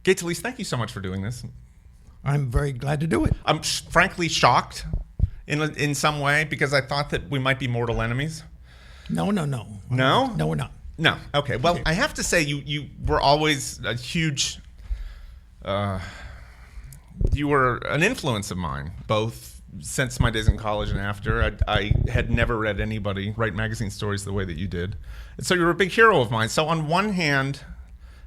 Gay Talese, thank you so much for doing this. I'm very glad to do it. I'm frankly shocked in some way because I thought that we might be mortal enemies. No. No? No, we're not. No. Okay. Well, I have to say you were always a huge... you were an influence of mine, both since my days in college and after. I had never read anybody write magazine stories the way that you did. And so you were a big hero of mine. So on one hand...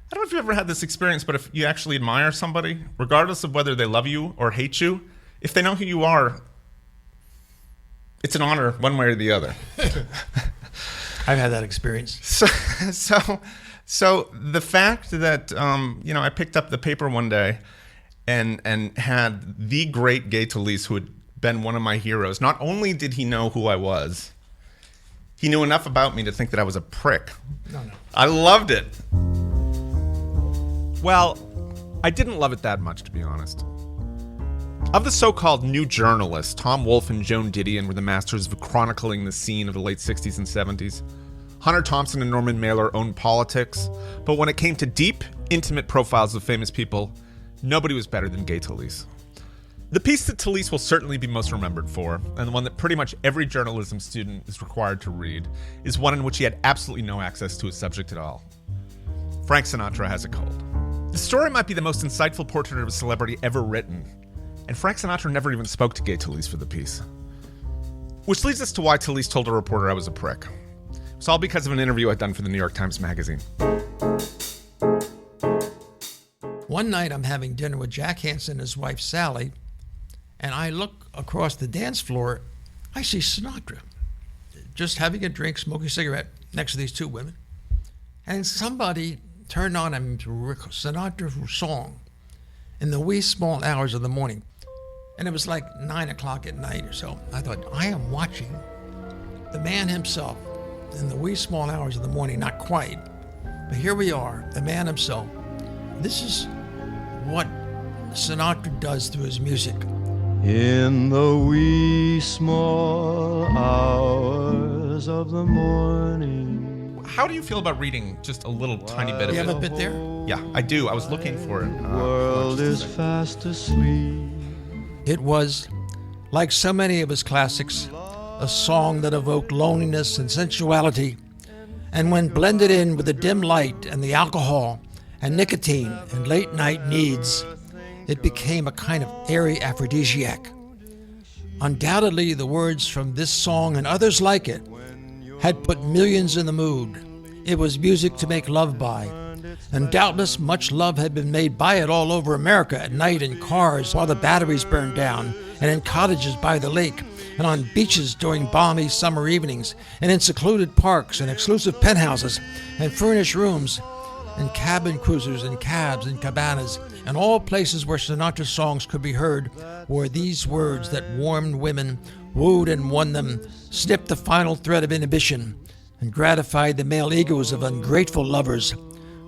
I don't know if you ever had this experience, but if you actually admire somebody, regardless of whether they love you or hate you, if they know who you are, it's an honor one way or the other. I've had that experience. So the fact that I picked up the paper one day and had the great Gay Talese, who had been one of my heroes. Not only did he know who I was, he knew enough about me to think that I was a prick. No. I loved it. Well, I didn't love it that much, to be honest. Of the so-called new journalists, Tom Wolfe and Joan Didion were the masters of chronicling the scene of the late 60s and 70s. Hunter Thompson and Norman Mailer owned politics, but when it came to deep, intimate profiles of famous people, nobody was better than Gay Talese. The piece that Talese will certainly be most remembered for, and the one that pretty much every journalism student is required to read, is one in which he had absolutely no access to his subject at all. Frank Sinatra Has a Cold. The story might be the most insightful portrait of a celebrity ever written, and Frank Sinatra never even spoke to Gay Talese for the piece. Which leads us to why Talese told a reporter I was a prick. It was all because of an interview I'd done for the New York Times Magazine. One night I'm having dinner with Jack Hansen and his wife Sally, and I look across the dance floor. I see Sinatra just having a drink, smoking a cigarette next to these two women. And somebody turned on him to Sinatra's song in the wee small hours of the morning. And it was like 9 o'clock at night or so. I thought, I am watching the man himself in the wee small hours of the morning. Not quite, but here we are, the man himself. This is what Sinatra does through his music. In the wee small hours of the morning. How do you feel about reading just a little tiny bit of You it? have a bit there? Yeah, I do. I was looking for it. The world is fast asleep. It was, like so many of his classics, a song that evoked loneliness and sensuality, and when blended in with the dim light and the alcohol and nicotine and late night needs, it became a kind of airy aphrodisiac. Undoubtedly, the words from this song and others like it had put millions in the mood. It was music to make love by, and doubtless much love had been made by it all over America at night in cars while the batteries burned down, and in cottages by the lake, and on beaches during balmy summer evenings, and in secluded parks and exclusive penthouses and furnished rooms, and cabin cruisers and cabs and cabanas, and all places where Sinatra's songs could be heard were these words that warmed women, wooed and won them, snipped the final thread of inhibition, and gratified the male egos of ungrateful lovers.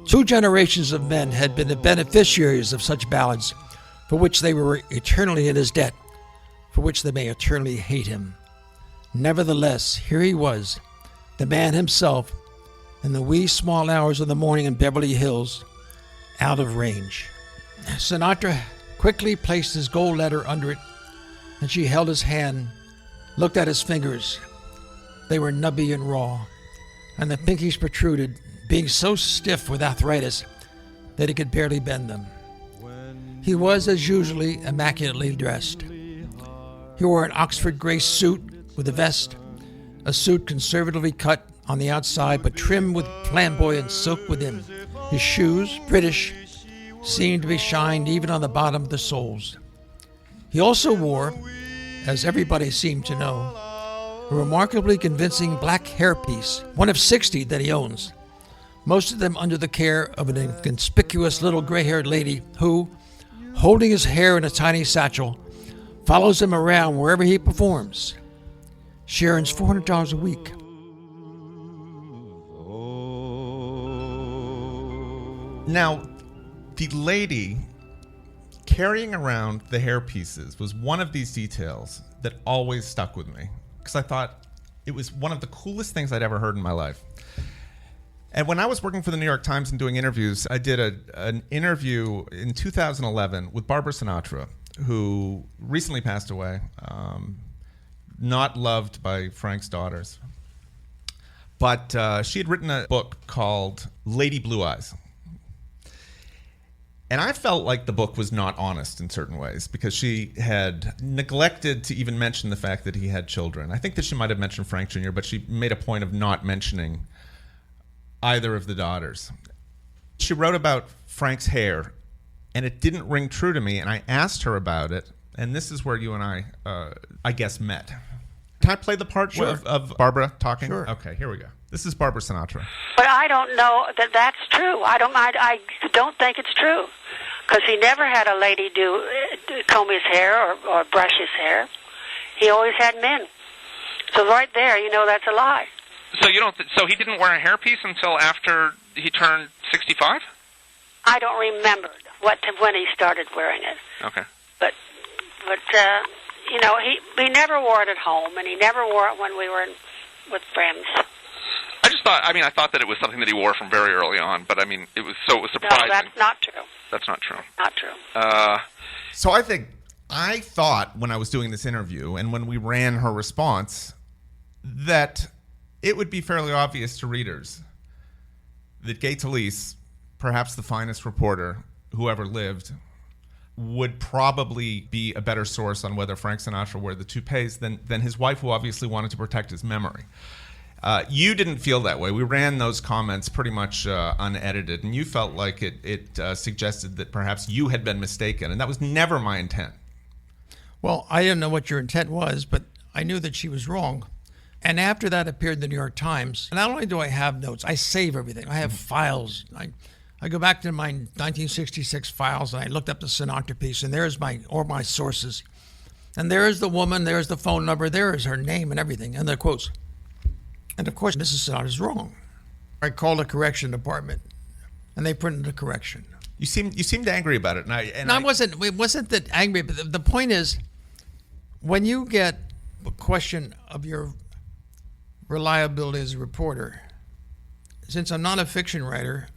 2 generations of men had been the beneficiaries of such ballads, for which they were eternally in his debt, for which they may eternally hate him. Nevertheless, here he was, the man himself, in the wee small hours of the morning in Beverly Hills, out of range. Sinatra quickly placed his gold letter under it, and she held his hand, looked at his fingers. They were nubby and raw, and the pinkies protruded, being so stiff with arthritis that he could barely bend them. He was, as usually, immaculately dressed. He wore an Oxford gray suit with a vest, a suit conservatively cut on the outside but trimmed with flamboyant silk within. His shoes, British, seemed to be shined even on the bottom of the soles. He also wore, as everybody seemed to know, a remarkably convincing black hairpiece, one of 60 that he owns, most of them under the care of an inconspicuous little gray-haired lady who, holding his hair in a tiny satchel, follows him around wherever he performs. She earns $400 a week. Now, the lady carrying around the hair pieces was one of these details that always stuck with me, because I thought it was one of the coolest things I'd ever heard in my life. And when I was working for the New York Times and doing interviews, I did an interview in 2011 with Barbara Sinatra, who recently passed away, not loved by Frank's daughters. But she had written a book called Lady Blue Eyes. And I felt like the book was not honest in certain ways because she had neglected to even mention the fact that he had children. I think that she might have mentioned Frank Jr., but she made a point of not mentioning either of the daughters. She wrote about Frank's hair, and it didn't ring true to me, and I asked her about it, and this is where you and I guess, met. Can I play the part of Barbara talking? Sure. Okay, here we go. This is Barbara Sinatra. But I don't know that that's true. I don't think it's true. Because he never had a lady comb his hair or brush his hair. He always had men. So right there, that's a lie. So so he didn't wear a hairpiece until after he turned 65? I don't remember when he started wearing it. Okay. But he never wore it at home, and he never wore it when we were with friends. I thought that it was something that he wore from very early on, but it was surprising. No, that's not true. That's not true. Not true. So I thought when I was doing this interview and when we ran her response that it would be fairly obvious to readers that Gay Talese, perhaps the finest reporter who ever lived, would probably be a better source on whether Frank Sinatra wore the toupees than his wife, who obviously wanted to protect his memory. You didn't feel that way. We ran those comments pretty much unedited, and you felt like it suggested that perhaps you had been mistaken, and that was never my intent. Well, I didn't know what your intent was, but I knew that she was wrong. And after that appeared in the New York Times, not only do I have notes, I save everything. I have files. I go back to my 1966 files, and I looked up the Sinatra piece, and there's my sources. And there is the woman, there's the phone number, there is her name and everything, and the quotes. And of course, Mrs. Sinatra's wrong. I called the correction department, and they printed a correction. You seemed angry about it, It wasn't that angry, but the point is, when you get a question of your reliability as a reporter, since I'm not a fiction writer,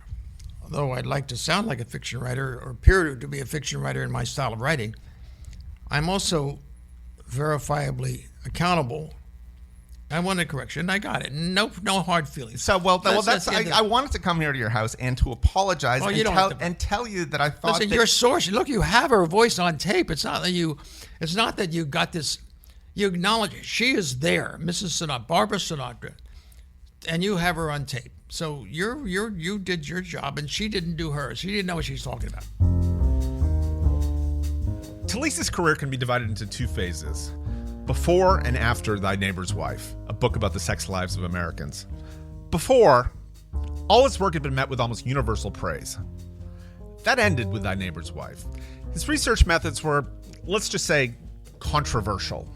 although I'd like to sound like a fiction writer or appear to be a fiction writer in my style of writing, I'm also verifiably accountable. I wanted a correction, and I got it. No hard feelings. So, I wanted to come here to your house and to apologize and tell you that I thought your source. Look, you have her voice on tape. It's not that you got this. You acknowledge it. She is there, Mrs. Sinatra, Barbara Sinatra, and you have her on tape. So you did your job, and she didn't do hers. She didn't know what she was talking about. Talese's career can be divided into two phases: before and after Thy Neighbor's Wife, a book about the sex lives of Americans. Before, all his work had been met with almost universal praise. That ended with Thy Neighbor's Wife. His research methods were, let's just say, controversial.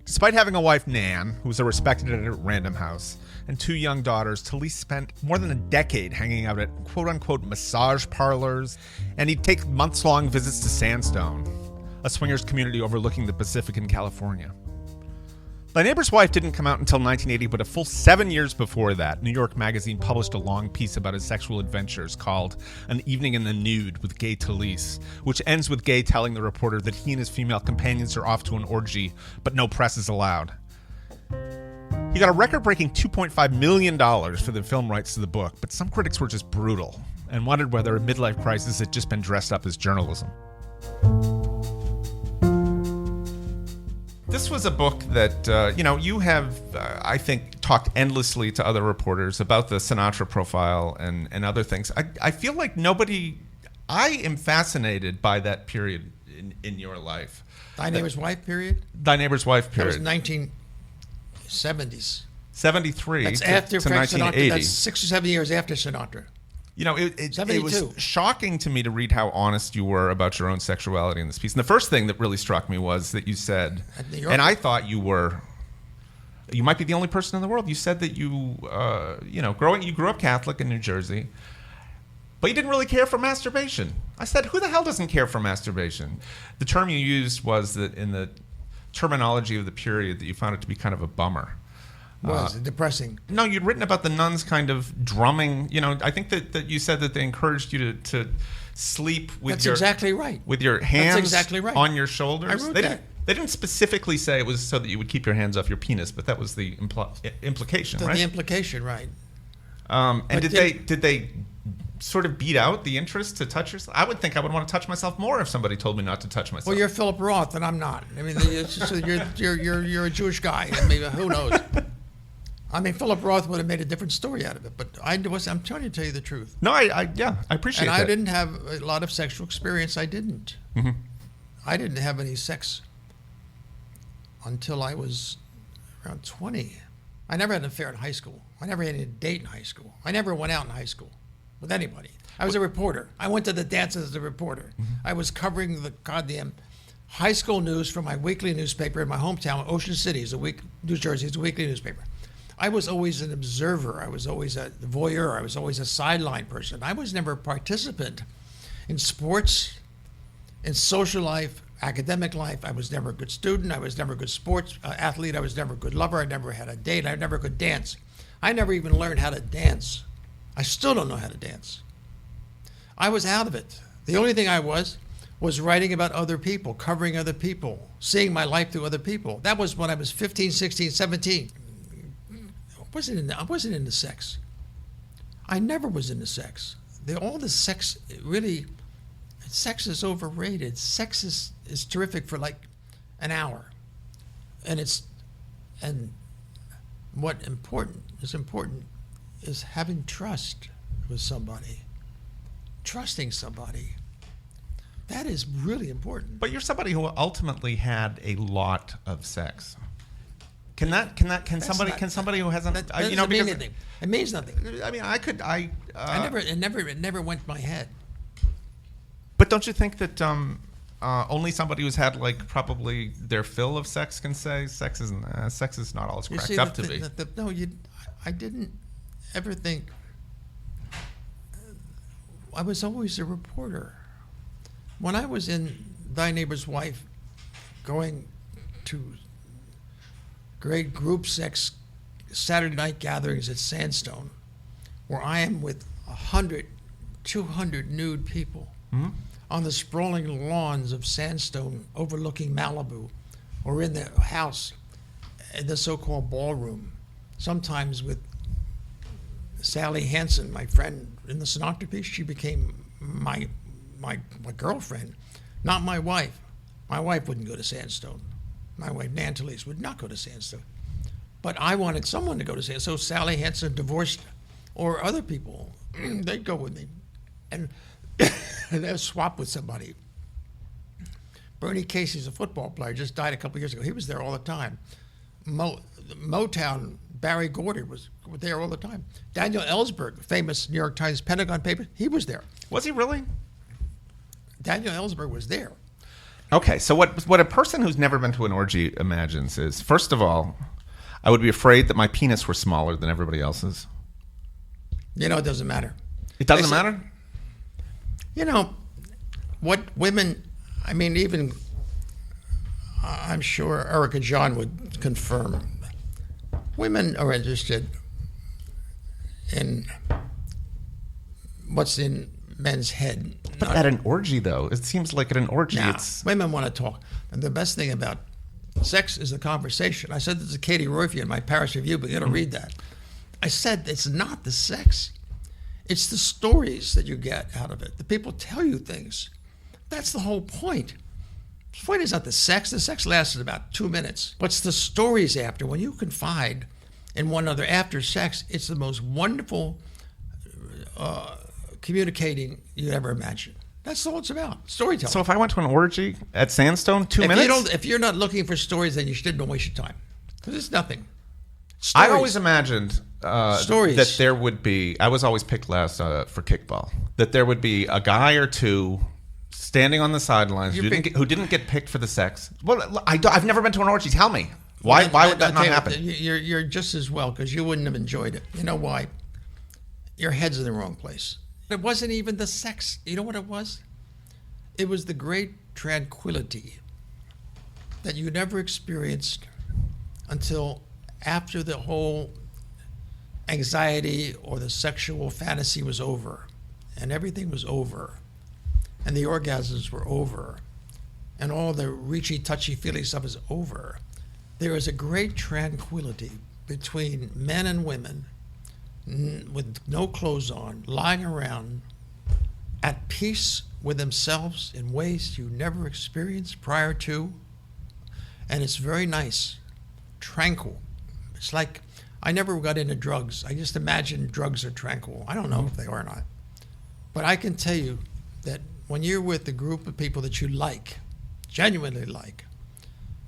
Despite having a wife, Nan, who was a respected editor at Random House, and two young daughters, Talese spent more than a decade hanging out at quote-unquote massage parlors, and he'd take months-long visits to Sandstone, a swingers community overlooking the Pacific in California. Thy Neighbor's Wife didn't come out until 1980, but a full 7 years before that, New York Magazine published a long piece about his sexual adventures called An Evening in the Nude with Gay Talese, which ends with Gay telling the reporter that he and his female companions are off to an orgy, but no press is allowed. He got a record-breaking $2.5 million for the film rights to the book, but some critics were just brutal and wondered whether a midlife crisis had just been dressed up as journalism. This was a book that, you have, I think, talked endlessly to other reporters about the Sinatra profile and other things. I feel like I am fascinated by that period in your life. Thy Neighbor's Wife period? Thy Neighbor's Wife period. That was 1970s. 73 That's to after Frank 1980. Sinatra. That's 6 or 7 years after Sinatra. It was shocking to me to read how honest you were about your own sexuality in this piece. And the first thing that really struck me was that you said, and I thought you might be the only person in the world. You said that you grew up Catholic in New Jersey, but you didn't really care for masturbation. I said, who the hell doesn't care for masturbation? The term you used was that in the terminology of the period that you found it to be kind of a bummer. Was depressing. No, you'd written about the nuns kind of drumming. You know, I think that you said that they encouraged you to sleep with That's exactly right. with your hands That's exactly right. on your shoulders. I wrote they that. They didn't specifically say it was so that you would keep your hands off your penis, but that was the implication, right? The implication, right? And But did they sort of beat out the interest to touch yourself? I would think I would want to touch myself more if somebody told me not to touch myself. Well, you're Philip Roth, and I'm not. I mean, it's just, you're a Jewish guy. I mean, who knows? I mean, Philip Roth would have made a different story out of it, but I'm trying to tell you the truth. No, I appreciate And that. I didn't have a lot of sexual experience. I didn't. Mm-hmm. I didn't have any sex until I was around 20. I never had an affair in high school. I never had any date in high school. I never went out in high school with anybody. I was a reporter. I went to the dances as a reporter. Mm-hmm. I was covering the goddamn high school news for my weekly newspaper in my hometown, Ocean City, New Jersey. It's a weekly newspaper. I was always an observer. I was always a voyeur. I was always a sideline person. I was never a participant in sports, in social life, academic life. I was never a good student. I was never a good sports athlete. I was never a good lover. I never had a date. I never could dance. I never even learned how to dance. I still don't know how to dance. I was out of it. The only thing I was writing about other people, covering other people, seeing my life through other people. That was when I was 15, 16, 17. I wasn't into sex. I never was into sex. All the sex, really, sex is overrated. Sex is terrific for like an hour. And what is important is having trust with somebody. Trusting somebody. That is really important. But you're somebody who ultimately had a lot of sex. Can somebody who hasn't That doesn't mean anything. It means nothing. I mean, It never went my head. But don't you think that only somebody who's had like probably their fill of sex can say sex is not all it's cracked up to be? I didn't ever think. I was always a reporter. When I was in Thy Neighbor's Wife, going to great group sex Saturday night gatherings at Sandstone, where I am with 100, 200 nude people on the sprawling lawns of Sandstone overlooking Malibu, or in the house, in the so-called ballroom, sometimes with Sally Hansen, my friend in the Sinatra piece. She became my girlfriend, not my wife. My wife wouldn't go to Sandstone. My wife, Nan Talese, would not go to Sandstone. But I wanted someone to go to Sandstone. So Sally Hansen divorced, or other people, they'd go with me. And they'd swap with somebody. Bernie Casey's a football player, just died a couple years ago. He was there all the time. Motown, Barry Gordy was there all the time. Daniel Ellsberg, famous New York Times Pentagon paper, he was there. Was he really? Daniel Ellsberg was there. Okay, so what a person who's never been to an orgy imagines is, first of all, I would be afraid that my penis were smaller than everybody else's. You know, it doesn't matter. It doesn't matter? You know, what women, I mean, even, I'm sure Erica John would confirm, women are interested in what's in men's head. But at an orgy, though, it seems like at an orgy, it's... Women want to talk. And the best thing about sex is the conversation. I said this to Katie Royfield in my Paris Review, but you got to read that. I said it's not the sex. It's the stories that you get out of it. The people tell you things. That's the whole point. The point is not the sex. The sex lasted about 2 minutes. But it's the stories after. When you confide in one another after sex, it's the most wonderful communicating you ever imagine. That's all it's about. Storytelling. So if I went to an orgy at Sandstone, 2 minutes? If you're not looking for stories, then you shouldn't waste your time. Because it's nothing. Stories. I always imagined that there would be, I was always picked last for kickball, that there would be a guy or two standing on the sidelines who didn't get picked for the sex. Well, I've never been to an orgy. Tell me. Why would that not happen? You're just as well, because you wouldn't have enjoyed it. You know why? Your head's in the wrong place. It wasn't even the sex. You know what it was? It was the great tranquility that you never experienced until after the whole anxiety or the sexual fantasy was over, and everything was over, and the orgasms were over, and all the reachy, touchy-feely stuff is over, there is a great tranquility between men and women with no clothes on, lying around, at peace with themselves in ways you never experienced prior to. And it's very nice, tranquil. It's like, I never got into drugs. I just imagine drugs are tranquil. I don't know if they are or not. But I can tell you that when you're with a group of people that you like, genuinely like,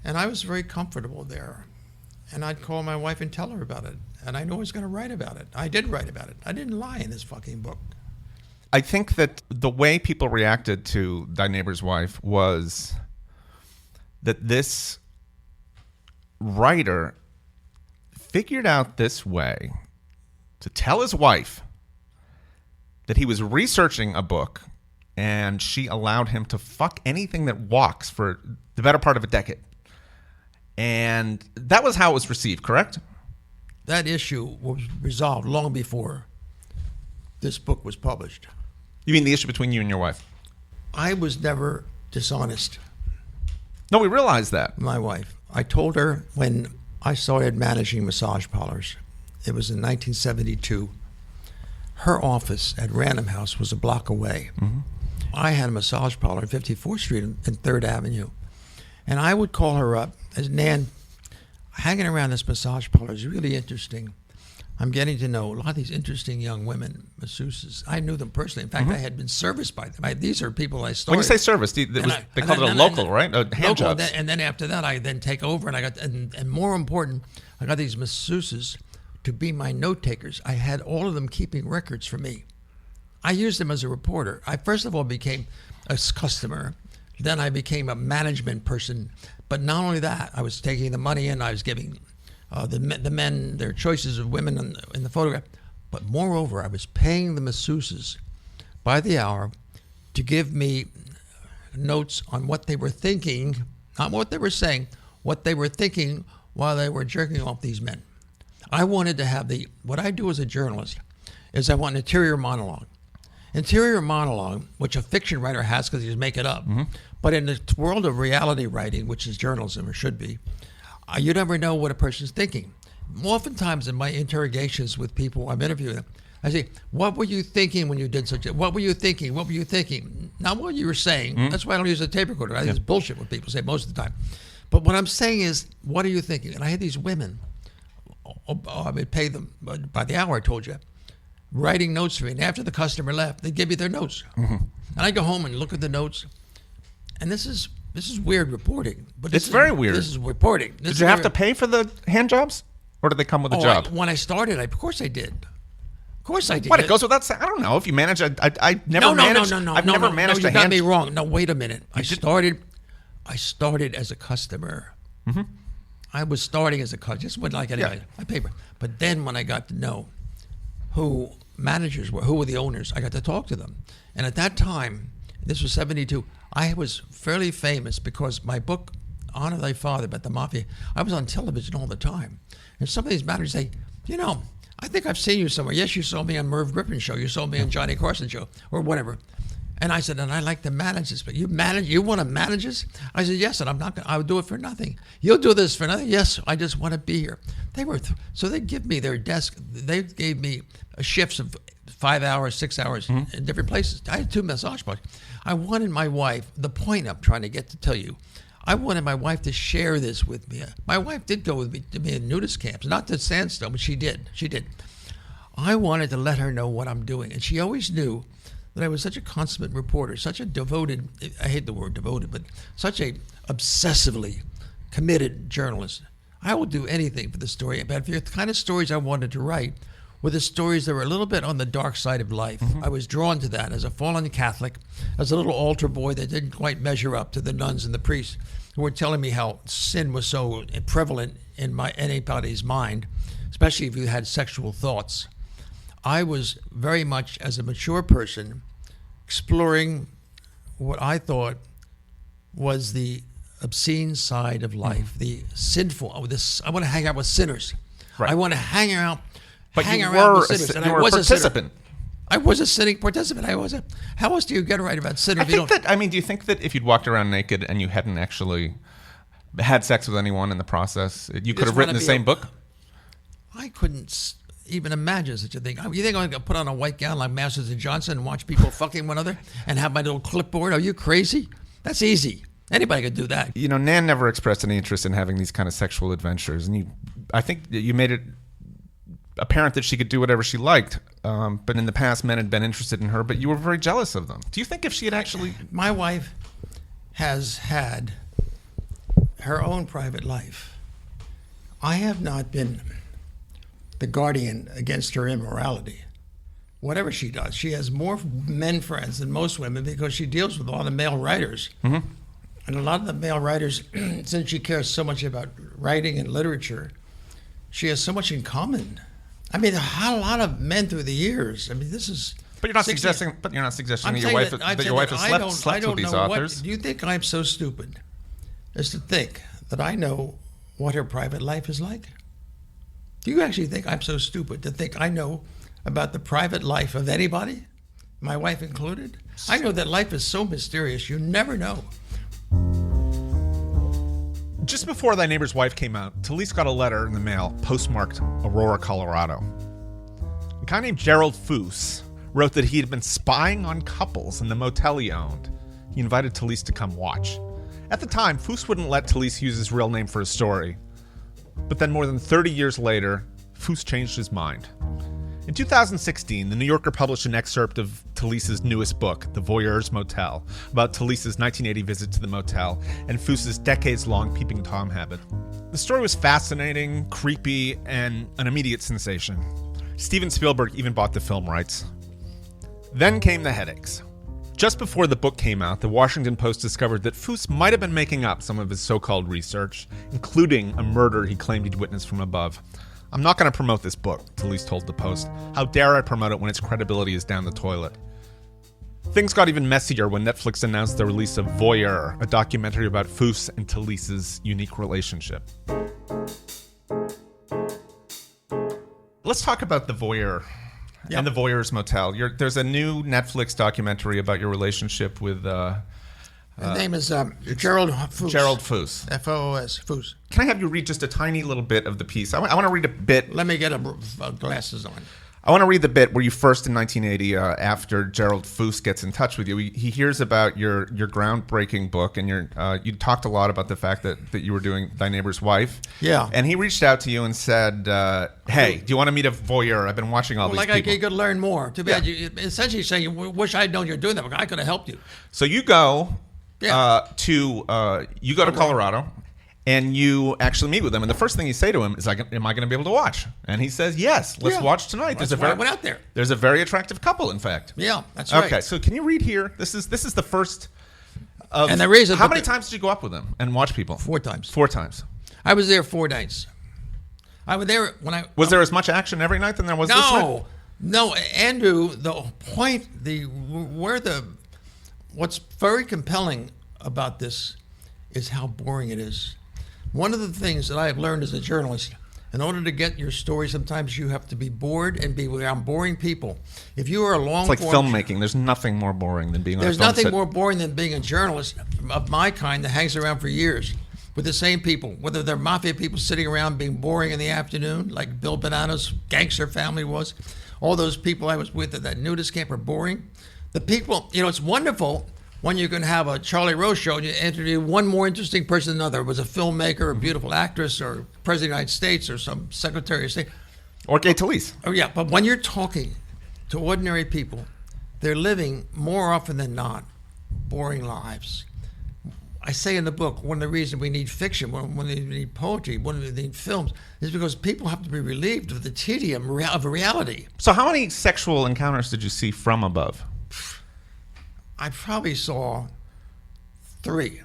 and I was very comfortable there, and I'd call my wife and tell her about it, and I knew I was going to write about it. I did write about it. I didn't lie in this fucking book. I think that the way people reacted to Thy Neighbor's Wife was that this writer figured out this way to tell his wife that he was researching a book, and she allowed him to fuck anything that walks for the better part of a decade. And that was how it was received, correct? That issue was resolved long before this book was published. You mean the issue between you and your wife? I was never dishonest. No, we realize that. My wife. I told her when I started managing massage parlors, it was in 1972, her office at Random House was a block away. Mm-hmm. I had a massage parlor at 54th Street and 3rd Avenue. And I would call her up, as Nan, hanging around this massage parlor is really interesting. I'm getting to know a lot of these interesting young women, masseuses. I knew them personally. In fact, I had been serviced by them. These are people I started. When you say service, they call it a local, right? Hand jobs. And then after that, I then take over, and I got, and more important, I got these masseuses to be my note takers. I had all of them keeping records for me. I used them as a reporter. I first of all became a customer. Then I became a management person. But not only that, I was taking the money in, I was giving the men their choices of women in the photograph. But moreover, I was paying the masseuses by the hour to give me notes on what they were thinking, not what they were saying, what they were thinking while they were jerking off these men. I wanted to have what I do as a journalist is I want an interior monologue. Interior monologue, which a fiction writer has because he just make it up. Mm-hmm. But in the world of reality writing, which is journalism or should be, you never know what a person's thinking. Oftentimes in my interrogations with people I'm interviewing them, I say, what were you thinking when you did such a, what were you thinking? What were you thinking? Not what you were saying. Mm-hmm. That's why I don't use a tape recorder. I think it's bullshit what people say most of the time. But what I'm saying is, what are you thinking? And I had these women, I would pay them by the hour, I told you, writing notes for me. And after the customer left, they'd give me their notes. Mm-hmm. And I'd go home and look at the notes. And this is weird reporting. But it's very weird. This is reporting. Did you have to pay for the hand jobs? Or did they come with a job? When I started, of course I did. Of course I did. What, it goes without saying? I don't know. If you manage, I never managed. I've never managed a hand. You got me wrong. No, wait a minute. I started as a customer. Mm-hmm. I was starting as a customer. Just went like anybody. I paid for it. But then when I got to know who managers were, who were the owners, I got to talk to them. And at that time, this was 72, I was fairly famous because my book, Honor Thy Father, about the mafia, I was on television all the time. And some of these managers say, I think I've seen you somewhere. Yes, you saw me on Merv Griffin's show. You saw me on Johnny Carson's show, or whatever. And I said, and I like to manage this, but you want to manage this? I said, yes, and I would do it for nothing. You'll do this for nothing? Yes, I just want to be here. So they give me their desk. They gave me shifts of 5 hours, 6 hours in different places. I had 2 massage parlors. I wanted my wife, the point I'm trying to get to tell you, I wanted my wife to share this with me. My wife did go with me to be in nudist camps, not to Sandstone, but she did. I wanted to let her know what I'm doing, and she always knew that I was such a consummate reporter, such a devoted, I hate the word devoted, but such a obsessively committed journalist. I will do anything for the story. But the kind of stories I wanted to write were the stories that were a little bit on the dark side of life. Mm-hmm. I was drawn to that as a fallen Catholic, as a little altar boy that didn't quite measure up to the nuns and the priests who were telling me how sin was so prevalent in anybody's mind, especially if you had sexual thoughts. I was very much, as a mature person, exploring what I thought was the obscene side of life, the sinful. Oh, this I want to hang out with sinners. Right. I want to hang around. But hang you around were with sinners. And you I were a was a sinner. participant. I was a sinning participant. I was a. How else do you get it right about sinners? I think that. I mean, do you think that if you'd walked around naked and you hadn't actually had sex with anyone in the process, you could have written the same book? I couldn't even imagine such a thing. You think I'm going to put on a white gown like Masters and Johnson and watch people fucking one another and have my little clipboard? Are you crazy? That's easy. Anybody could do that. You know, Nan never expressed any interest in having these kind of sexual adventures, and I think that you made it apparent that she could do whatever she liked. But in the past, men had been interested in her, but you were very jealous of them. Do you think if she had actually... My wife has had her own private life. I have not been the guardian against her immorality. Whatever she does, she has more men friends than most women because she deals with a lot of male writers. Mm-hmm. And a lot of the male writers, since she cares so much about writing and literature, she has so much in common. I mean, a lot of men through the years. I mean, this is... But you're not suggesting. But you're not suggesting that your wife has slept with these authors. Do you think I'm so stupid as to think that I know what her private life is like? Do you actually think I'm so stupid to think I know about the private life of anybody, my wife included? I know that life is so mysterious, you never know. Just before Thy Neighbor's Wife came out, Talese got a letter in the mail postmarked Aurora, Colorado. A guy named Gerald Foos wrote that he had been spying on couples in the motel he owned. He invited Talese to come watch. At the time, Foos wouldn't let Talese use his real name for his story. But then more than 30 years later, Foos changed his mind. In 2016, The New Yorker published an excerpt of Talese's newest book, The Voyeur's Motel, about Talese's 1980 visit to the motel and Foos's decades-long peeping Tom habit. The story was fascinating, creepy, and an immediate sensation. Steven Spielberg even bought the film rights. Then came the headaches. Just before the book came out, the Washington Post discovered that Foos might have been making up some of his so-called research, including a murder he claimed he'd witnessed from above. I'm not going to promote this book, Talese told the Post. How dare I promote it when its credibility is down the toilet? Things got even messier when Netflix announced the release of Voyeur, a documentary about Foos and Talese's unique relationship. Let's talk about The Voyeur. Yep. And The Voyeur's Motel. There's a new Netflix documentary about your relationship with... His name is Gerald Foos. Gerald Foos. F-O-O-S, Foos. Can I have you read just a tiny little bit of the piece? I want to read a bit. Let me get glasses on. I want to read the bit where you first in 1980, after Gerald Foos gets in touch with you, he hears about your groundbreaking book, and you talked a lot about the fact that you were doing Thy Neighbor's Wife. Yeah. And he reached out to you and said, hey, do you want to meet a voyeur? I've been watching all these people. Like you could learn more. Too bad. You essentially saying, you wish I'd known you're doing that. I could have helped you. So you go Yeah. to Colorado. And you actually meet with him, and the first thing you say to him is, "Am I going to be able to watch?" And he says, "Yes, let's watch tonight." That's why I went out there. There's a very attractive couple, in fact. Yeah, that's right. Okay, so can you read here? This is the first. And the reason. How many times did you go up with him and watch people? 4 times. 4 times. I was there 4 nights. I was there when I. Was there as much action every night than there was this night? No, Andrew. The point, what's very compelling about this is how boring it is. One of the things that I have learned as a journalist, in order to get your story, sometimes you have to be bored and be around boring people. If you are a long It's like filmmaking. There's nothing more boring than being on a film set. There's nothing more boring than being a journalist of my kind that hangs around for years with the same people, whether they're mafia people sitting around being boring in the afternoon, like Bill Bonanno's gangster family was. All those people I was with at that nudist camp are boring. The people, it's wonderful when you can have a Charlie Rose show and you interview one more interesting person than another. It was a filmmaker, a beautiful actress, or President of the United States, or some Secretary of State. Or Gay Talese. Oh, yeah, but when you're talking to ordinary people, they're living, more often than not, boring lives. I say in the book, one of the reasons we need fiction, when we need poetry, when we need films, is because people have to be relieved of the tedium of reality. So how many sexual encounters did you see from above? I probably saw 3.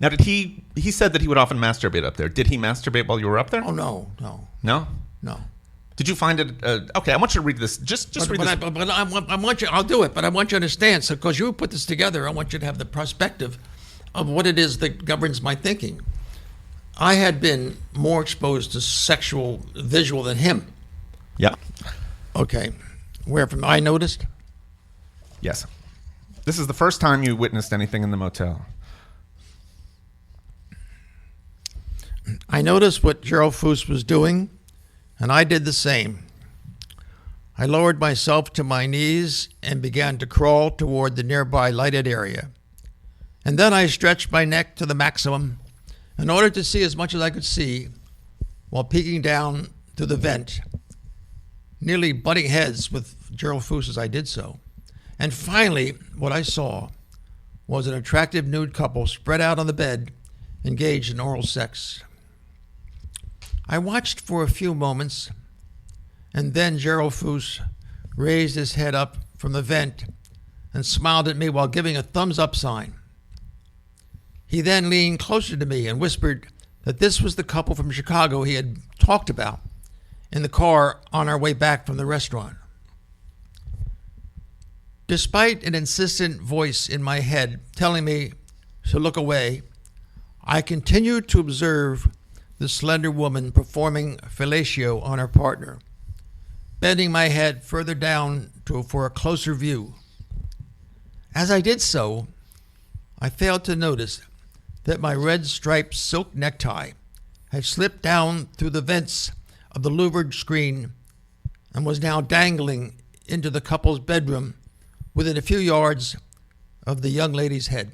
Now, he said that he would often masturbate up there. Did he masturbate while you were up there? Oh, no. No? No. Did you find it? Okay, I want you to read this. Just read this. But I want you. I'll do it. But I want you to understand. So, because you put this together, I want you to have the perspective of what it is that governs my thinking. I had been more exposed to sexual visual than him. Yeah. Okay. Where from I noticed? Yes. This is the first time you witnessed anything in the motel. I noticed what Gerald Foos was doing, and I did the same. I lowered myself to my knees and began to crawl toward the nearby lighted area. And then I stretched my neck to the maximum in order to see as much as I could see while peeking down through the vent, nearly butting heads with Gerald Foos as I did so. And finally, what I saw was an attractive nude couple spread out on the bed, engaged in oral sex. I watched for a few moments, and then Gerald Foos raised his head up from the vent and smiled at me while giving a thumbs-up sign. He then leaned closer to me and whispered that this was the couple from Chicago he had talked about in the car on our way back from the restaurant. Despite an insistent voice in my head telling me to look away, I continued to observe the slender woman performing fellatio on her partner, bending my head further down for a closer view. As I did so, I failed to notice that my red striped silk necktie had slipped down through the vents of the louvered screen and was now dangling into the couple's bedroom within a few yards of the young lady's head.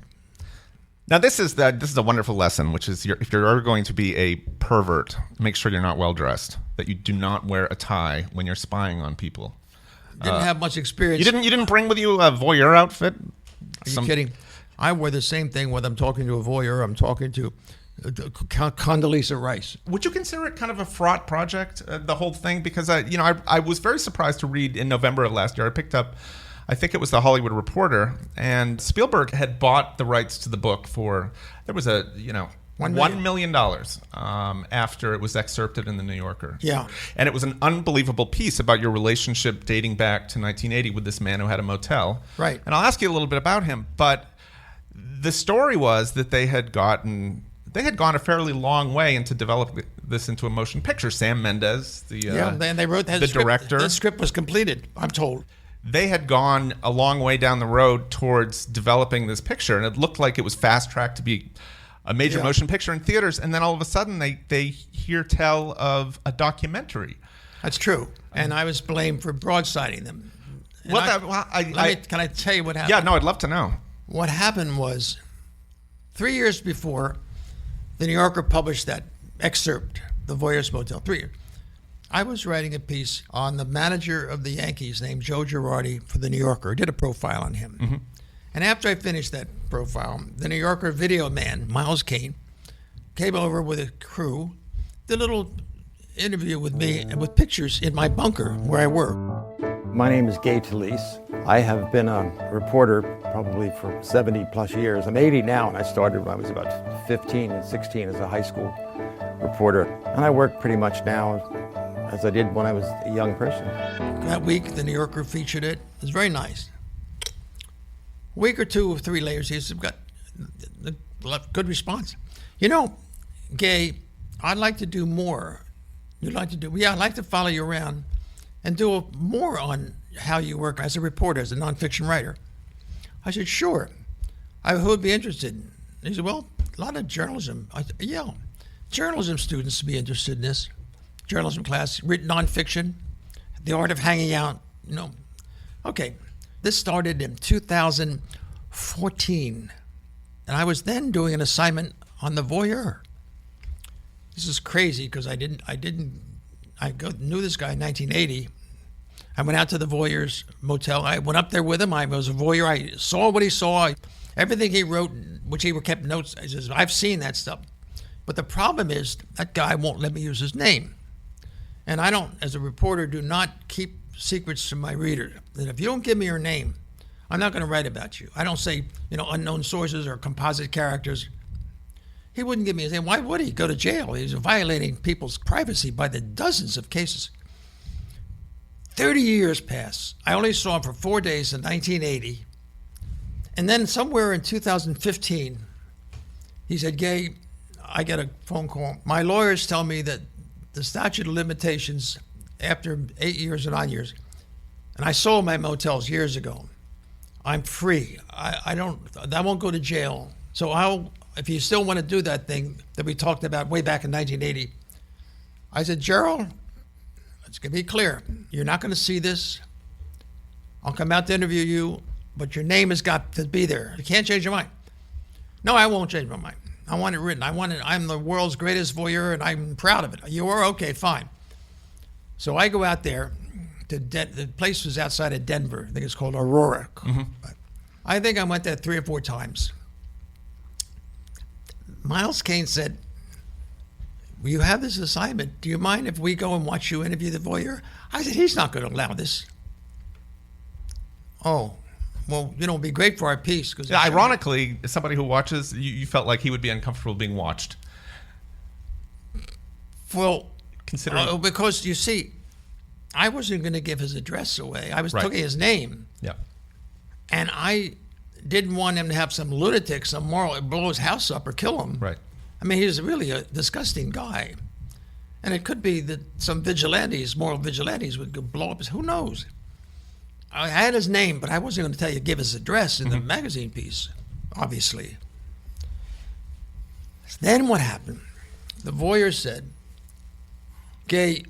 Now, this is a wonderful lesson, which is if you're ever going to be a pervert, make sure you're not well dressed, that you do not wear a tie when you're spying on people. Didn't have much experience. You didn't bring with you a voyeur outfit? Are you kidding? I wear the same thing whether I'm talking to a voyeur, I'm talking to Condoleezza Rice. Would you consider it kind of a fraught project, the whole thing? Because I was very surprised to read in November of last year. I picked up, I think it was the Hollywood Reporter, and Spielberg had bought the rights to the book for, there was a, $1 million after it was excerpted in the New Yorker. Yeah. And it was an unbelievable piece about your relationship dating back to 1980 with this man who had a motel. Right. And I'll ask you a little bit about him, but the story was that they had gone a fairly long way into developing this into a motion picture. Sam Mendes, they wrote the director. The script was completed, I'm told. They had gone a long way down the road towards developing this picture, and it looked like it was fast-tracked to be a major motion picture in theaters. And then all of a sudden, they hear tell of a documentary. That's true, and I was blamed for broadsiding them. And can I tell you what happened? Yeah, no, I'd love to know. What happened was, 3 years before the New Yorker published that excerpt, The Voyeur's Motel, 3 years, I was writing a piece on the manager of the Yankees named Joe Girardi for the New Yorker. I did a profile on him. Mm-hmm. And after I finished that profile, the New Yorker video man, Miles Kane, came over with a crew, did a little interview with me and with pictures in my bunker where I work. My name is Gay Talese. I have been a reporter probably for 70 plus years. I'm 80 now, and I started when I was about 15 and 16 as a high school reporter. And I work pretty much now as I did when I was a young person. That week, the New Yorker featured it. It was very nice. A week or 2 or 3 later, he's got a good response. Gay, I'd like to do more. You'd like to do? Yeah, I'd like to follow you around and do more on how you work as a reporter, as a nonfiction writer. I said, sure. Who would be interested? He said, well, a lot of journalism. I said, yeah, journalism students would be interested in this. Journalism class, written nonfiction, the art of hanging out. Okay, this started in 2014, and I was then doing an assignment on the Voyeur. This is crazy because I knew this guy in 1980. I went out to the Voyeur's motel. I went up there with him. I was a voyeur. I saw what he saw, everything he wrote, which he kept notes. I says, I've seen that stuff. But the problem is that guy won't let me use his name. And I don't, as a reporter, do not keep secrets from my readers. And if you don't give me your name, I'm not going to write about you. I don't say, unknown sources or composite characters. He wouldn't give me his name. Why would he? Go to jail. He's violating people's privacy by the dozens of cases. 30 years pass. I only saw him for 4 days in 1980. And then somewhere in 2015, He said, Gay, I get a phone call. My lawyers tell me that the statute of limitations after 8 years or 9 years, and I sold my motels years ago. I'm free. I won't go to jail. So if you still want to do that thing that we talked about way back in 1980, I said, Gerald, it's going to be clear. You're not going to see this. I'll come out to interview you, but your name has got to be there. You can't change your mind. No, I won't change my mind. I want it written. I'm the world's greatest voyeur, and I'm proud of it. You are? Okay, fine. So I go out there. The place was outside of Denver. I think it's called Aurora. Mm-hmm. I think I went there 3 or 4 times. Miles Kane said, well, you have this assignment. Do you mind if we go and watch you interview the voyeur? I said, he's not going to allow this. Oh, well, it'd be great for our piece. Yeah, ironically, as somebody who watches, you felt like he would be uncomfortable being watched. Well, considering because you see, I wasn't going to give his address away. I was taking his name. Yeah. And I didn't want him to have some lunatic, some moral, blow his house up or kill him. Right. I mean, he's really a disgusting guy. And it could be that some vigilantes, moral vigilantes, would go blow up his, who knows? I had his name, but I wasn't going to tell you, give his address in the magazine piece, obviously. Then what happened? The voyeur said, Gay,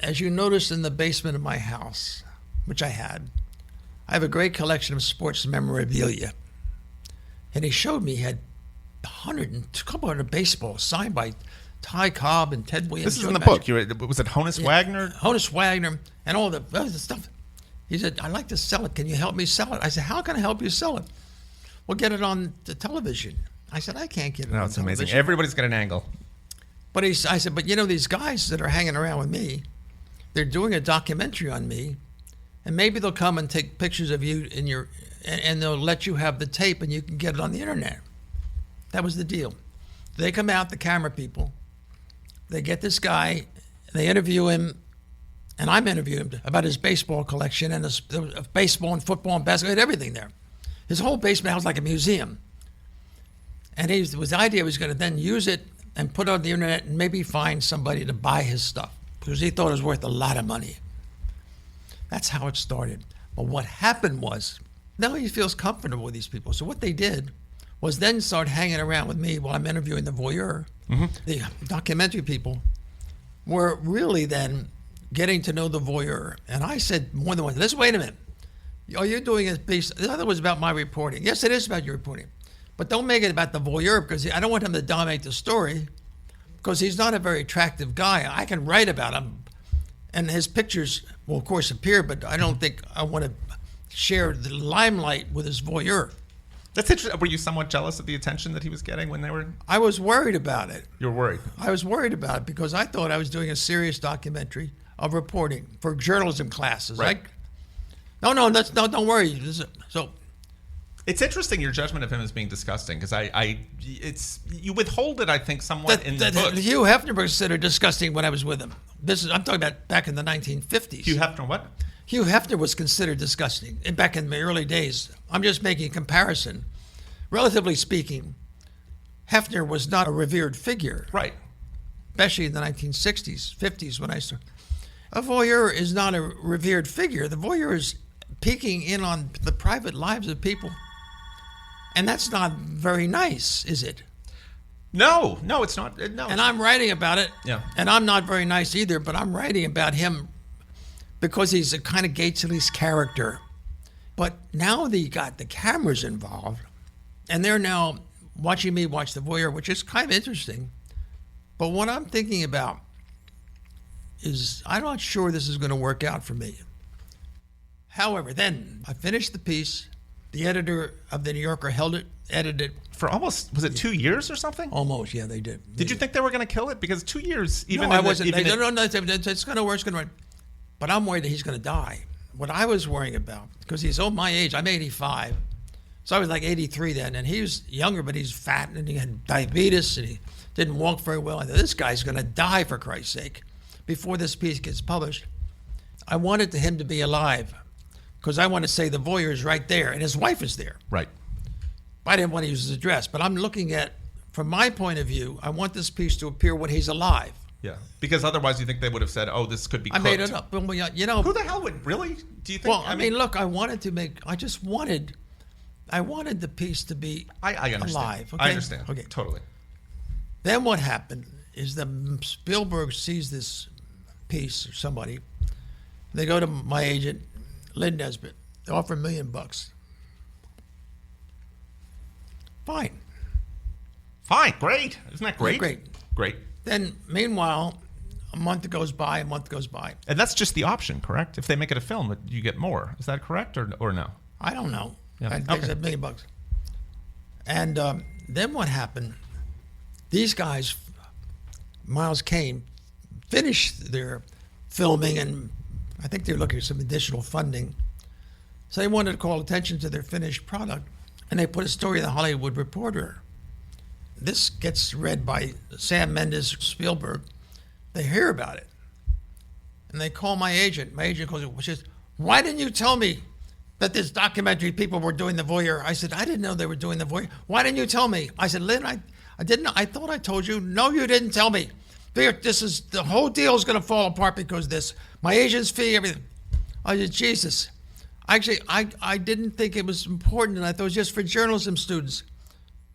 as you noticed in the basement of my house, which I have a great collection of sports memorabilia. And he showed me he had a couple hundred baseballs signed by Ty Cobb and Ted Williams. This is in the book. Was it Honus Wagner? Honus Wagner and all the other stuff. He said, I'd like to sell it. Can you help me sell it? I said, how can I help you sell it? Well, get it on the television. I said, I can't get it on it's television. Amazing. Everybody's got an angle. But I said, but these guys that are hanging around with me, they're doing a documentary on me, and maybe they'll come and take pictures of you and they'll let you have the tape and you can get it on the internet. That was the deal. They come out, the camera people, they get this guy, they interview him, and I'm interviewing him about his baseball collection and his baseball and football and basketball, and everything there. His whole basement house was like a museum. And the idea was going to then use it and put it on the internet and maybe find somebody to buy his stuff because he thought it was worth a lot of money. That's how it started. But what happened was, now he feels comfortable with these people. So what they did was then start hanging around with me while I'm interviewing the voyeur. Mm-hmm. The documentary people were really then getting to know the voyeur. And I said more than once, let's wait a minute. Are you doing it based, the other was about my reporting. Yes, it is about your reporting. But don't make it about the voyeur because I don't want him to dominate the story because he's not a very attractive guy. I can write about him. And his pictures will, of course, appear, but I don't think I want to share the limelight with his voyeur. That's interesting. Were you somewhat jealous of the attention that he was getting when they were? I was worried about it. You were worried? I was worried about it because I thought I was doing a serious documentary of reporting for journalism classes. Right. No, don't worry. So it's interesting your judgment of him as being disgusting because you withhold it, I think, somewhat in the book. Hugh Hefner was considered disgusting when I was with him. I'm talking about back in the 1950s. Hugh Hefner, what? Hugh Hefner was considered disgusting back in the early days. I'm just making a comparison. Relatively speaking, Hefner was not a revered figure. Right. Especially in the 1960s, 50s when I started. A voyeur is not a revered figure. The voyeur is peeking in on the private lives of people. And that's not very nice, is it? No, it's not. No. And I'm writing about it. Yeah. And I'm not very nice either, but I'm writing about him because he's a kind of Gay Talese character. But now they got the cameras involved, and they're now watching me watch the voyeur, which is kind of interesting. But what I'm thinking about is I'm not sure this is going to work out for me. However, then I finished the piece. The editor of the New Yorker held it, edited it. For almost, was it 2 years or something? Almost, yeah, they did. Did you think they were going to kill it? Because 2 years, even no, I wasn't. No, it's going to work, it's going to work. But I'm worried that he's going to die. What I was worrying about, because he's my age, I'm 85. So I was like 83 then, and he was younger, but he's fat, and he had diabetes, and he didn't walk very well. I thought, this guy's going to die, for Christ's sake, before this piece gets published. I wanted him to be alive, because I want to say the voyeur is right there, and his wife is there. Right. I didn't want to use his address, but I'm looking at from my point of view, I want this piece to appear when he's alive. Yeah, because otherwise you think they would have said, "Oh, this could be." I cooked. made it up. Well, you know, Who the hell would really? Do you think? well, I mean, look, I wanted the piece to be I understand. alive. Okay? I understand. Okay. Totally. Then what happened is that Spielberg sees this piece or somebody. They go to my agent, Lynn Nesbitt. They offer $1 million. Fine. Great. Isn't that great? Yeah, great. Great. Then, meanwhile, a month goes by. And that's just the option, correct? If they make it a film, you get more. Is that correct or no? I don't know. Yeah. I think it's $1 million. And then what happened? These guys, Miles Caine, finished their filming, and I think they were looking for some additional funding. So they wanted to call attention to their finished product, and they put a story in the Hollywood Reporter. This gets read by Sam Mendes, Spielberg. They hear about it, and they call my agent. My agent calls, which is, "Why didn't you tell me that this documentary people were doing the Voyeur?" I said, "I didn't know they were doing the Voyeur. Why didn't you tell me?" I said, "Lynn, I didn't. I thought I told you." "No, you didn't tell me. The whole deal is going to fall apart because this. My agent's fee, everything." I said, "Jesus." Actually, I didn't think it was important, and I thought it was just for journalism students.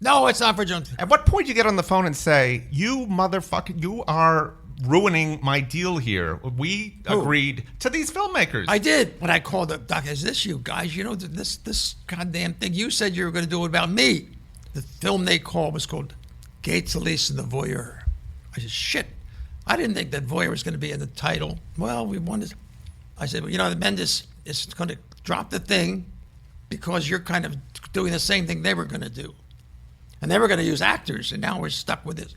"No, it's not for journalism." At what point do you get on the phone and say, "You motherfucker, you are ruining my deal here. We agreed to these filmmakers." I did. When I called the doc, "Is this you guys? You know, this goddamn thing, you said you were going to do it about me." The film they called was called Gay Talese and the Voyeur. I said, "Shit. I didn't think that Voyeur was going to be in the title." "Well, we wanted." I said, "Well, you know, the Mendes is going to drop the thing because you're kind of doing the same thing they were going to do. And they were going to use actors, and now we're stuck with this.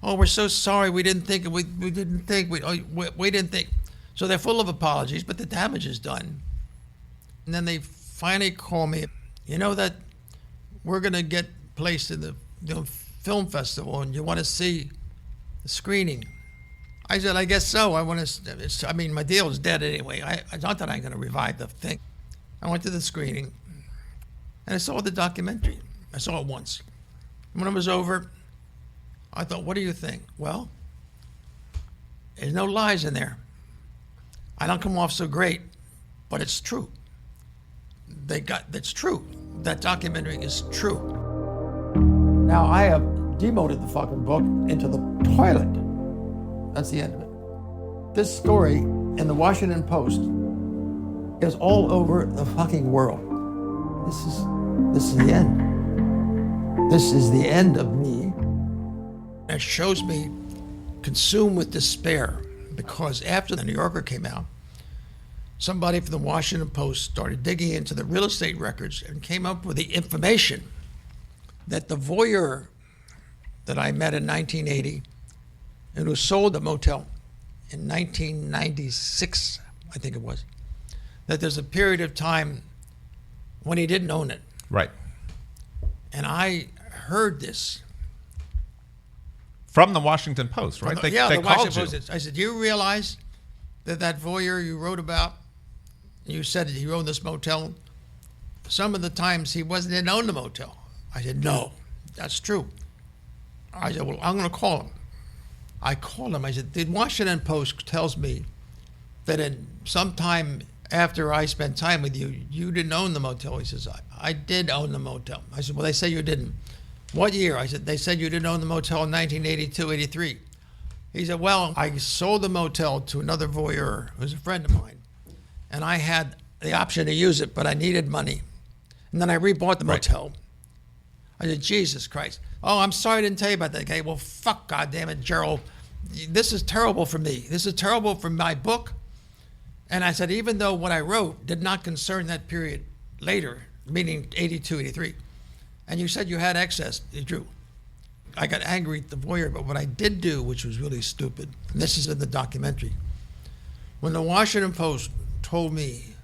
Oh, we're so sorry. We didn't think. We didn't think. We didn't think." So they're full of apologies, but the damage is done. And then they finally call me. "You know that we're going to get placed in the film festival, and you want to see the screening?" I said, "I guess so. I want to. I mean, my deal is dead anyway. I not that I'm going to revive the thing." I went to the screening, and I saw the documentary. I saw it once. When it was over, I thought, "What do you think?" "Well, there's no lies in there. I don't come off so great, but it's true. That's true. That documentary is true." Now I have demoted the fucking book into the toilet. That's the end of it. This story in the Washington Post is all over the fucking world. This is the end. This is the end of me. It shows me consumed with despair, because after the New Yorker came out, somebody from the Washington Post started digging into the real estate records and came up with the information that the Voyeur that I met in 1980 and who sold the Motel in 1996, I think it was, that there's a period of time when he didn't own it. Right. And I heard this. From the Washington Post, right? They the called Washington you. Post. I said, "Do you realize that Voyeur you wrote about, you said that he owned this motel, some of the times he didn't own the motel?" I said, "No, that's true." I said, "Well, I'm going to call him." I called him. I said, "The Washington Post tells me that in some time after I spent time with you, you didn't own the motel." He says, I did own the motel." I said, "Well, they say you didn't." "What year?" I said, "They said you didn't own the motel in 1982, 83. He said, "Well, I sold the motel to another Voyeur who's a friend of mine, and I had the option to use it, but I needed money. And then I rebought the motel." I said, "Jesus Christ. Oh, I'm sorry I didn't tell you about that." Okay, "Well, fuck, goddammit, Gerald. This is terrible for me. This is terrible for my book." And I said, even though what I wrote did not concern that period later, meaning 82, 83, and you said you had excess, Drew. I got angry at the Voyeur, but what I did do, which was really stupid, and this is in the documentary, when the Washington Post told me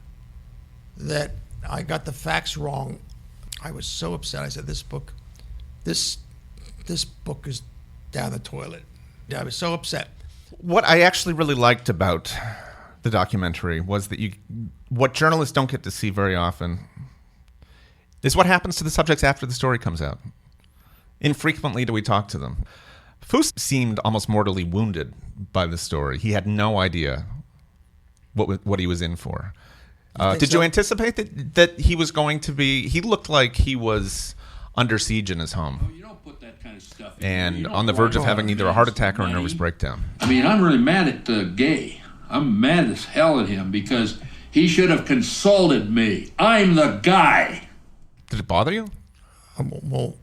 that I got the facts wrong, I was so upset. I said, this book is down the toilet. I was so upset. What I actually really liked about the documentary was that what journalists don't get to see very often is what happens to the subjects after the story comes out. Infrequently do we talk to them. Foose seemed almost mortally wounded by the story. He had no idea what he was in for. Did you anticipate that he was going to be... He looked like he was under siege in his home. You don't put that kind of stuff in. And on the verge of having either a heart attack or a nervous breakdown. I mean, I'm really mad at Gay. I'm mad as hell at him because he should have consulted me. I'm the guy. Did it bother you? Well,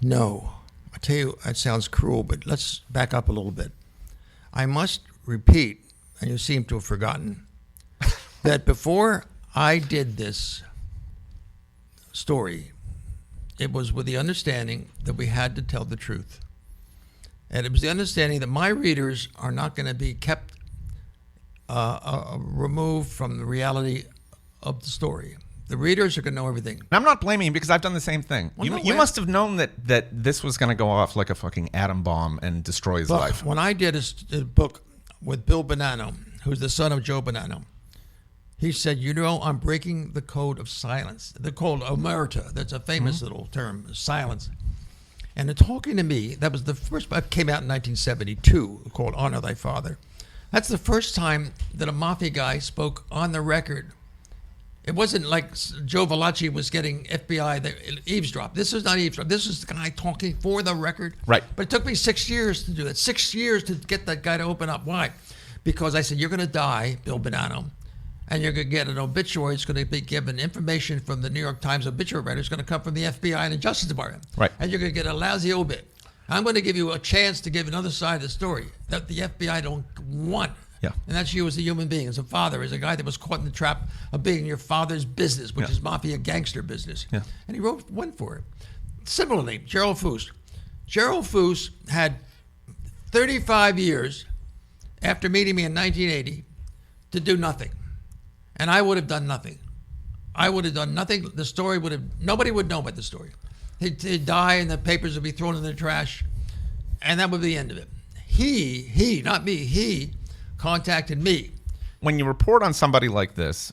no. I tell you, that sounds cruel, but let's back up a little bit. I must repeat, and you seem to have forgotten, that before I did this story, it was with the understanding that we had to tell the truth. And it was the understanding that my readers are not going to be kept removed from the reality of the story. The readers are going to know everything. And I'm not blaming you because I've done the same thing. Well, you must have known that this was going to go off like a fucking atom bomb and destroy his life. When I did a book with Bill Bonanno, who's the son of Joe Bonanno, he said, I'm breaking the code of silence. The code of omerta. That's a famous little term, silence. And in talking to me, that was the first book, came out in 1972, called Honor Thy Father. That's the first time that a mafia guy spoke on the record. It wasn't like Joe Valachi was getting FBI eavesdrop. This is not eavesdrop. This is the guy talking for the record. Right. But it took me 6 years to do that. 6 years to get that guy to open up. Why? Because I said, you're going to die, Bill Bonanno, and you're going to get an obituary. It's going to be given information from the New York Times obituary writer. It's going to come from the FBI and the Justice Department. Right. And you're going to get a lousy obit. I'm going to give you a chance to give another side of the story that the FBI don't want. Yeah. And that's you as a human being, as a father, as a guy that was caught in the trap of being your father's business, which is mafia gangster business. Yeah. And he wrote one for it. Similarly, Gerald Foose. Gerald Foose had 35 years after meeting me in 1980 to do nothing. And I would have done nothing. I would have done nothing. The story would have, nobody would know about the story. He'd die and the papers would be thrown in the trash. And that would be the end of it. He, not me, he contacted me. When you report on somebody like this,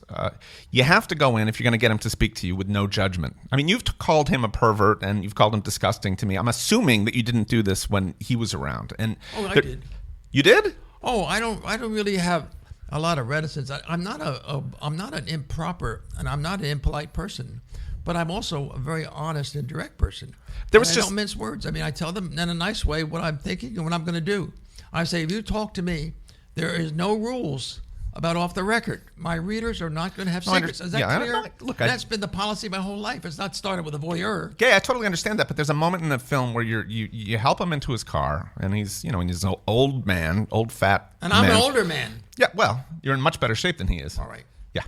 you have to go in, if you're going to get him to speak to you, with no judgment. I mean, you've called him a pervert and you've called him disgusting to me. I'm assuming that you didn't do this when he was around. And I did. You did? Oh, I don't really have a lot of reticence. I'm not an improper and I'm not an impolite person, but I'm also a very honest and direct person. I don't mince words. I mean, I tell them in a nice way what I'm thinking and what I'm going to do. I say, if you talk to me, there is no rules about off the record. My readers are not going to have secrets. Is that clear? That's been the policy my whole life. It's not started with a voyeur. Yeah, I totally understand that. But there's a moment in the film where you help him into his car, and he's he's an old man, old fat. And I'm an older man. Yeah, well, you're in much better shape than he is. All right. Yeah.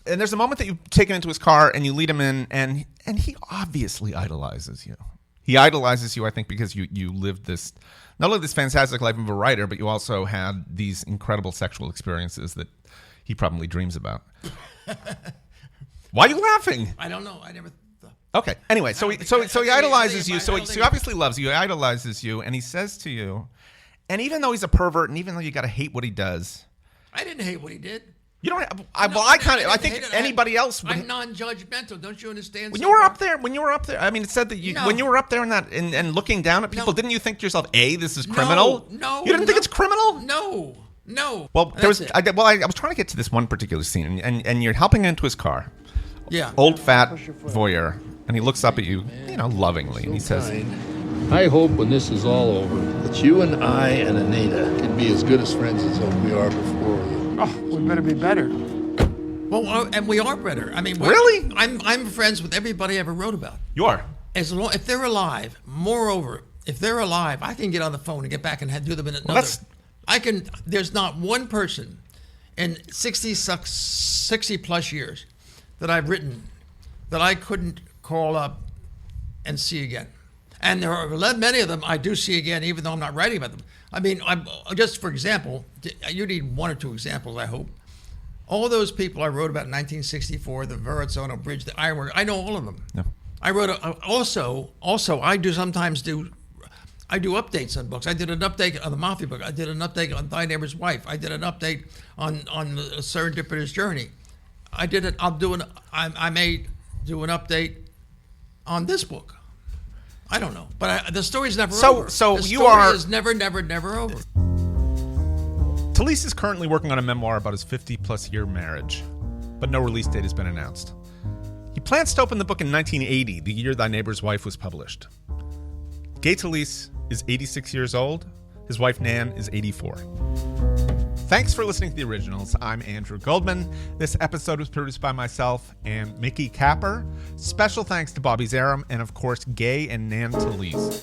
And there's a moment that you take him into his car and you lead him in, and he obviously idolizes you. He idolizes you, I think, because you lived this, not only this fantastic life of a writer, but you also had these incredible sexual experiences that he probably dreams about. Why are you laughing? I don't know. I never thought. Okay. Anyway, so he idolizes you. So he obviously loves you. He idolizes you, and he says to you, and even though he's a pervert, and even though you got to hate what he does, I didn't hate what he did. You don't. I think anybody else would. I'm non-judgmental. Don't you understand? When you were up there, I mean, it said that when you were up there and looking down at people, didn't you think to yourself, this is criminal? No. You didn't think it's criminal? No. Well, I was trying to get to this one particular scene, and you're helping him into his car. Yeah. Old fat voyeur, and he looks up at you, lovingly, and he says, I hope when this is all over that you and I and Anita can be as good as friends as we are before. Oh, we better be better. Well, and we are better. I mean, really? I'm friends with everybody I ever wrote about. You are? If they're alive. Moreover, if they're alive, I can get on the phone and get back and do them in another. There's not one person in 60 plus years that I've written that I couldn't call up and see again. And there are many of them I do see again, even though I'm not writing about them. I mean, just for example, you need one or two examples, I hope. All those people I wrote about in 1964, the Verrazano Bridge, the Ironwork, I know all of them. Yeah. I wrote also I do updates on books. I did an update on the Mafia book. I did an update on Thy Neighbor's Wife. I did an update on the Serendipitous Journey. I may do an update on this book. I don't know, but the story's never So- over. so the you story are- is never over. Talese is currently working on a memoir about his 50-plus year marriage, but no release date has been announced. He plans to open the book in 1980, the year Thy Neighbor's Wife was published. Gay Talese is 86 years old. His wife, Nan, is 84. Thanks for listening to The Originals. I'm Andrew Goldman. This episode was produced by myself and Mickey Capper. Special thanks to Bobby Zarum and, of course, Gay and Nan Talese.